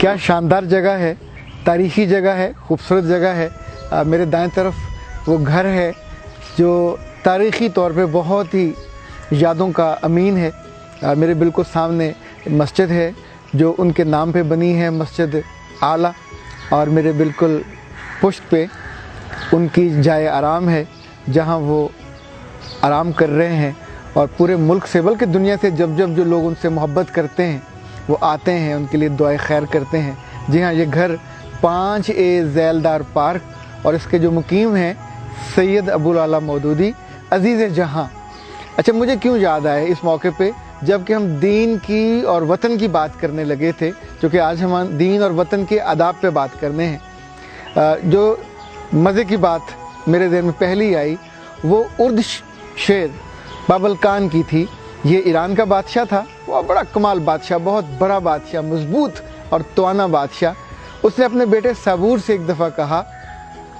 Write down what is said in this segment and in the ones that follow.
क्या शानदार जगह है, तारीख़ी जगह है, खूबसूरत जगह है। मेरे दाएं तरफ वो घर है जो तारीख़ी तौर पे बहुत ही यादों का अमीन है। मेरे बिल्कुल सामने मस्जिद है जो उनके नाम पे बनी है, मस्जिद आला, और मेरे बिल्कुल पुश्त पे उनकी जाए आराम है जहाँ वो आराम कर रहे हैं। और पूरे मुल्क से बल्कि दुनिया से जब जब जो लोग उनसे मोहब्बत करते हैं वो आते हैं, उनके लिए दुआए खैर करते हैं। जी हाँ, ये घर 5A ज़ैलदार पार्क और इसके जो मुकीम हैं सैयद अबुल आला मौदूदी अज़ीज़ जहाँ। अच्छा, मुझे क्यों याद आया इस मौके पे, जबकि हम दीन की और वतन की बात करने लगे थे, क्योंकि आज हम दीन और वतन के आदाब पे बात करने हैं। जो मज़े की बात मेरे ज़हन में पहली आई वो उर्द शेर बाबल कान की थी। ये ईरान का बादशाह था, वो बड़ा कमाल बादशाह, बहुत बड़ा बादशाह, मजबूत और तवाना बादशाह। उसने अपने बेटे सबूर से एक दफ़ा कहा,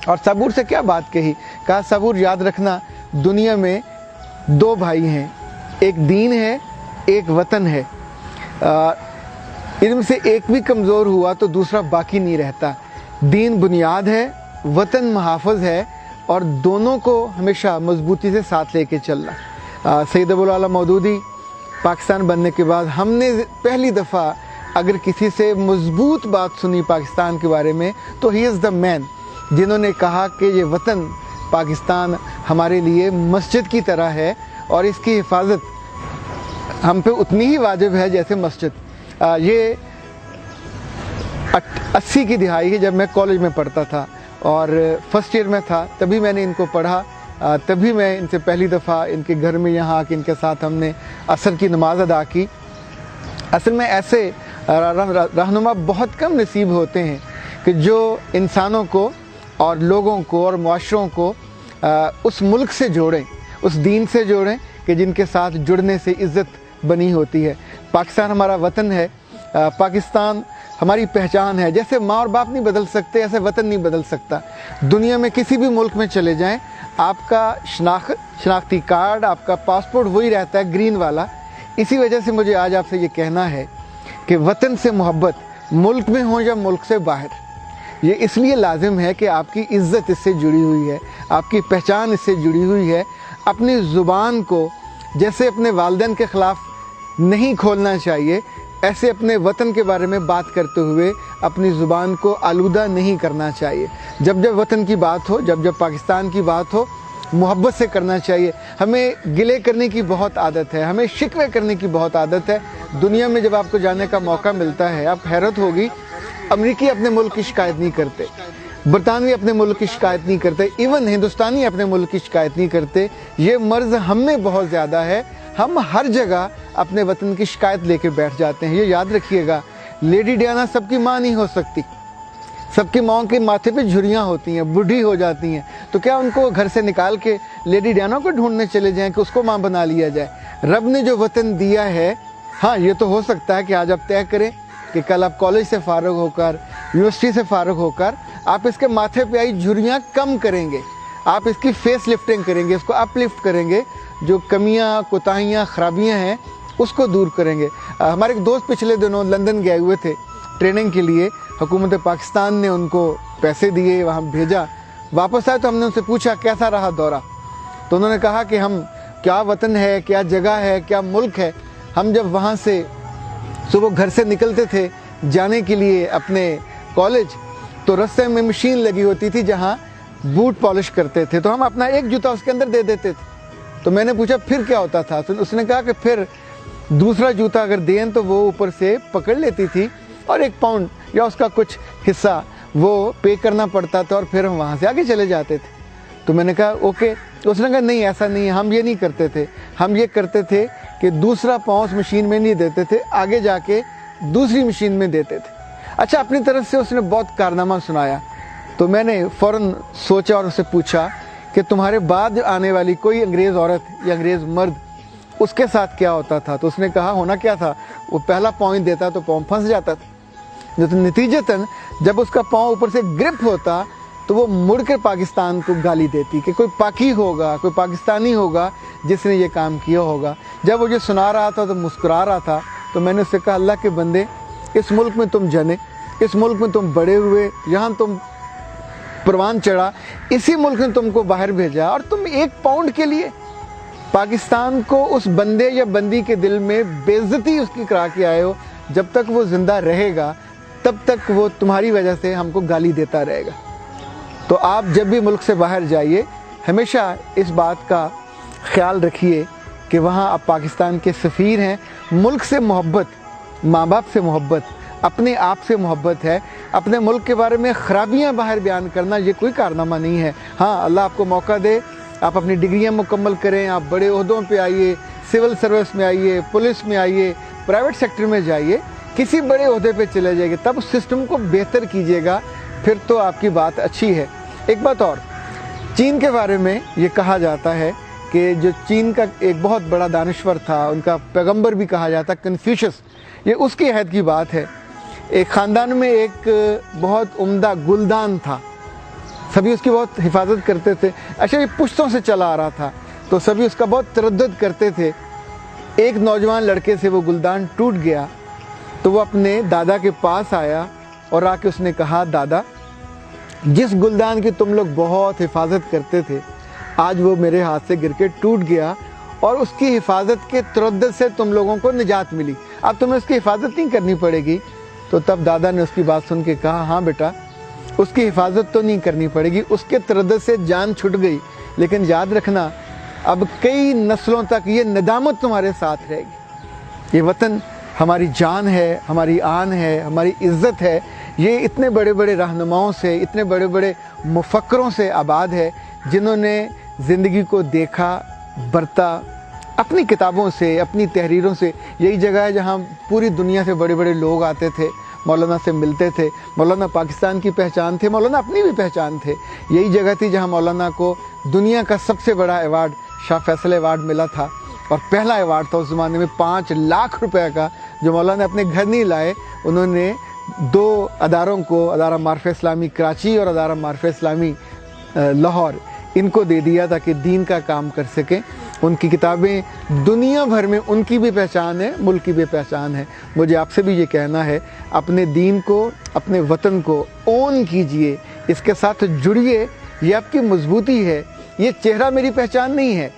और सबूर से क्या बात कही, कहा सबूर याद रखना दुनिया में 2 भाई हैं, एक दीन है एक वतन है। इनमें से एक भी कमज़ोर हुआ तो दूसरा बाकी नहीं रहता। दीन बुनियाद है, वतन मुहाफ़िज़ है, और दोनों को हमेशा मजबूती से साथ लेके चलना। सैयद अबुल आला मौदूदी पाकिस्तान बनने के बाद हमने पहली दफ़ा अगर किसी से मजबूत बात सुनी पाकिस्तान के बारे में तो ही इज़ द मैन, जिन्होंने कहा कि ये वतन पाकिस्तान हमारे लिए मस्जिद की तरह है और इसकी हिफाजत हम पे उतनी ही वाजिब है जैसे मस्जिद। ये 80 की दिहाई है जब मैं कॉलेज में पढ़ता था और फर्स्ट ईयर में था, तभी मैंने इनको पढ़ा। तभी मैं इनसे पहली दफ़ा इनके घर में यहाँ आके इनके साथ हमने असर की नमाज अदा की। असल में ऐसे रहनुमा बहुत कम नसीब होते हैं कि जो इंसानों को और लोगों को और मुआशरों को उस मुल्क से जोड़ें, उस दीन से जोड़ें कि जिनके साथ जुड़ने से इज़्ज़त बनी होती है। पाकिस्तान हमारा वतन है, पाकिस्तान हमारी पहचान है। जैसे माँ और बाप नहीं बदल सकते, ऐसे वतन नहीं बदल सकता। दुनिया में किसी भी मुल्क में चले जाएं, आपका शनाख्ती कार्ड, आपका पासपोर्ट वही रहता है, ग्रीन वाला। इसी वजह से मुझे आज आपसे ये कहना है कि वतन से मोहब्बत मुल्क में हो या मुल्क से बाहर, ये इसलिए लाजिम है कि आपकी इज़्ज़त इससे जुड़ी हुई है, आपकी पहचान इससे जुड़ी हुई है। अपनी ज़ुबान को जैसे अपने वालिदैन के ख़िलाफ़ नहीं खोलना चाहिए, ऐसे अपने वतन के बारे में बात करते हुए अपनी ज़ुबान को आलूदा नहीं करना चाहिए। जब जब वतन की बात हो, जब जब पाकिस्तान की बात हो, मोहब्बत से करना चाहिए। हमें गिले करने की बहुत आदत है, हमें शिकवे करने की बहुत आदत है। दुनिया में जब आपको जाने का मौका मिलता है, आप हैरत होगी, अमरीकी अपने मुल्क की शिकायत नहीं करते, बरतानवी अपने मुल्क की शिकायत नहीं करते, इवन हिंदुस्तानी अपने मुल्क की शिकायत नहीं करते। ये मर्ज़ हम में बहुत ज़्यादा है, हम हर जगह अपने वतन की शिकायत लेके बैठ जाते हैं। ये याद रखिएगा, लेडी डियाना सबकी माँ नहीं हो सकती, सबकी माँओं के माथे पे झुर्रियाँ होती हैं, बूढ़ी हो जाती हैं, तो क्या उनको घर से निकाल के लेडी डियाना को ढूंढने चले जाएं कि उसको माँ बना लिया जाए? रब ने जो वतन दिया है, हाँ ये तो हो सकता है कि आज आप तय करें कि कल आप कॉलेज से फ़ारुग होकर, यूनिवर्सिटी से फ़ारुग होकर आप इसके माथे पे आई झुर्रियाँ कम करेंगे, आप इसकी फेस लिफ्टिंग करेंगे, इसको अपलिफ्ट करेंगे, जो कमियाँ कोताहियाँ ख़राबियाँ हैं उसको दूर करेंगे। हमारे एक दोस्त पिछले दिनों लंदन गए हुए थे ट्रेनिंग के लिए, हुकूमत पाकिस्तान ने उनको पैसे दिए, वहाँ भेजा। वापस आए तो हमने उनसे पूछा कैसा रहा दौरा, तो उन्होंने कहा कि हम क्या वतन है, क्या जगह है, क्या मुल्क है। हम जब वहाँ से सुबह घर से निकलते थे जाने के लिए अपने कॉलेज, तो रास्ते में मशीन लगी होती थी जहाँ बूट पॉलिश करते थे, तो हम अपना एक जूता उसके अंदर दे देते थे। तो मैंने पूछा फिर क्या होता था, तो उसने कहा कि फिर दूसरा जूता अगर दें तो वो ऊपर से पकड़ लेती थी और 1 पाउंड या उसका कुछ हिस्सा वो पे करना पड़ता था और फिर हम वहाँ से आगे चले जाते थे। तो मैंने कहा ओके। तो उसने कहा नहीं ऐसा नहीं है, हम ये नहीं करते थे, हम ये करते थे कि दूसरा पाँव उस मशीन में नहीं देते थे, आगे जाके दूसरी मशीन में देते थे। अच्छा, अपनी तरफ से उसने बहुत कारनामा सुनाया, तो मैंने फ़ौरन सोचा और उससे पूछा कि तुम्हारे बाद आने वाली कोई अंग्रेज़ औरत या अंग्रेज़ मर्द, उसके साथ क्या होता था? तो उसने कहा होना क्या था, वो पहला पाँव देता तो पाँव फंस जाता था, तो नतीजतन जब उसका पाँव ऊपर से ग्रिप होता तो वो मुड़ के पाकिस्तान को गाली देती कि कोई पाकी होगा, कोई पाकिस्तानी होगा जिसने ये काम किया होगा। जब वो ये सुना रहा था तो मुस्कुरा रहा था, तो मैंने उससे कहा अल्लाह के बंदे, इस मुल्क में तुम जने, इस मुल्क में तुम बड़े हुए, यहाँ तुम परवान चढ़ा, इसी मुल्क ने तुमको बाहर भेजा और तुम 1 पाउंड के लिए पाकिस्तान को, उस बंदे या बंदी के दिल में बेइज्जती उसकी करा के आए हो। जब तक वो ज़िंदा रहेगा तब तक वो तुम्हारी वजह से हमको गाली देता रहेगा। तो आप जब भी मुल्क से बाहर जाइए हमेशा इस बात का ख्याल रखिए कि वहाँ आप पाकिस्तान के सफ़ीर हैं। मुल्क से मोहब्बत, माँ बाप से मोहब्बत, अपने आप से मोहब्बत है। अपने मुल्क के बारे में ख़राबियाँ बाहर बयान करना ये कोई कारनामा नहीं है। हाँ, अल्लाह आपको मौका दे, आप अपनी डिग्रियाँ मुकम्मल करें, आप बड़े ओहदों पे आइए, सिविल सर्विस में आइए, पुलिस में आइए, प्राइवेट सेक्टर में जाइए, किसी बड़े ओहदे पे चले जाइए, तब उस सिस्टम को बेहतर कीजिएगा, फिर तो आपकी बात अच्छी है। एक बात और, चीन के बारे में ये कहा जाता है कि जो चीन का एक बहुत बड़ा दानिश्वर था, उनका पैगंबर भी कहा जाता कन्फ्यूशियस, ये उसकी हैत की बात है। एक ख़ानदान में एक बहुत उम्दा गुलदान था, सभी उसकी बहुत हिफाजत करते थे। अच्छा, ये पुश्तों से चला आ रहा था तो सभी उसका बहुत तरद्दुद करते थे। एक नौजवान लड़के से वो गुलदान टूट गया तो वो अपने दादा के पास आया और आके उसने कहा, दादा, जिस गुलदान की तुम लोग बहुत हिफाजत करते थे, आज वो मेरे हाथ से गिर के टूट गया और उसकी हिफाजत के तरद्दुद से तुम लोगों को निजात मिली, अब तुम्हें उसकी हिफाजत नहीं करनी पड़ेगी। तो तब दादा ने उसकी बात सुन के कहा, हाँ बेटा, उसकी हिफाजत तो नहीं करनी पड़ेगी, उसके तरद्दुद से जान छुट गई, लेकिन याद रखना अब कई नस्लों तक ये नदामत तुम्हारे साथ रहेगी। ये वतन हमारी जान है, हमारी आन है, हमारी इज़्ज़त है। ये इतने बड़े बड़े रहनुमाओं से, इतने बड़े बड़े मुफक्करों से आबाद है जिन्होंने ज़िंदगी को देखा, बरता, अपनी किताबों से, अपनी तहरीरों से। यही जगह है जहाँ पूरी दुनिया से बड़े बड़े लोग आते थे, मौलाना से मिलते थे। मौलाना पाकिस्तान की पहचान थे, मौलाना अपनी भी पहचान थे। यही जगह थी जहाँ मौलाना को दुनिया का सबसे बड़ा अवार्ड, शाह फैसल अवार्ड मिला था, और पहला अवार्ड था उस ज़माने में 5 लाख रुपए का, जो मौलाना अपने घर नहीं लाए। उन्होंने 2 अदारों को, अदारा मार्फ इस्लामी कराची और अदारा मार्फ इस्लामी लाहौर, इनको दे दिया ताकि दीन का काम कर सकें। उनकी किताबें दुनिया भर में, उनकी भी पहचान है, मुल्क की भी पहचान है। मुझे आपसे भी ये कहना है, अपने दीन को, अपने वतन को ओन कीजिए, इसके साथ जुड़िए, ये आपकी मजबूती है। ये चेहरा मेरी पहचान नहीं है,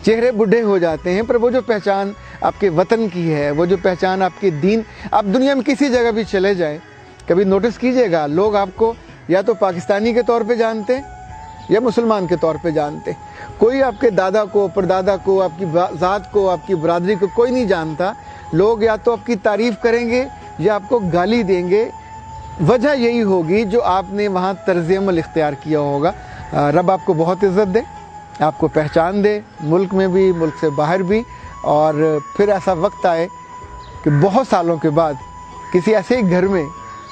चेहरे बूढ़े हो जाते हैं, पर वो जो पहचान आपके वतन की है, वो जो पहचान आपके दीन, आप दुनिया में किसी जगह भी चले जाएं, कभी नोटिस कीजिएगा, लोग आपको या तो पाकिस्तानी के तौर पे जानते हैं या मुसलमान के तौर पे जानते हैं। कोई आपके दादा को, परदादा को, आपकी ज़ात को, आपकी बरादरी को कोई नहीं जानता। लोग या तो आपकी तारीफ़ करेंगे या आपको गाली देंगे। वजह यही होगी जो आपने वहाँ तर्ज़-ए-अमल इख्तियार किया होगा। रब आपको बहुत इज़्ज़त दे, आपको पहचान दे, मुल्क में भी, मुल्क से बाहर भी, और फिर ऐसा वक्त आए कि बहुत सालों के बाद किसी ऐसे ही घर में,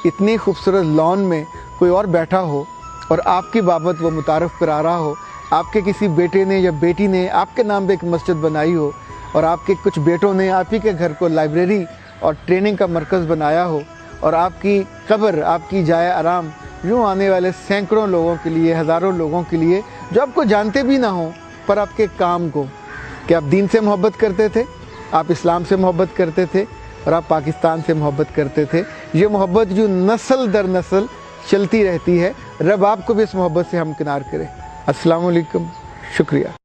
इतनी खूबसूरत लॉन में कोई और बैठा हो और आपकी बाबत वो मुतारफ़ करा रहा हो, आपके किसी बेटे ने या बेटी ने आपके नाम पे एक मस्जिद बनाई हो, और आपके कुछ बेटों ने आप ही के घर को लाइब्रेरी और ट्रेनिंग का मरकज़ बनाया हो, और आपकी कब्र, आपकी जाए आराम यूँ आने वाले सैकड़ों लोगों के लिए, हज़ारों लोगों के लिए जो आपको जानते भी ना हो, पर आपके काम को, कि आप दीन से मोहब्बत करते थे, आप इस्लाम से मोहब्बत करते थे, और आप पाकिस्तान से मोहब्बत करते थे। ये मोहब्बत जो नस्ल दर नस्ल चलती रहती है, रब आपको भी इस मोहब्बत से हमकिनार करे। अस्सलाम वालेकुम, शुक्रिया।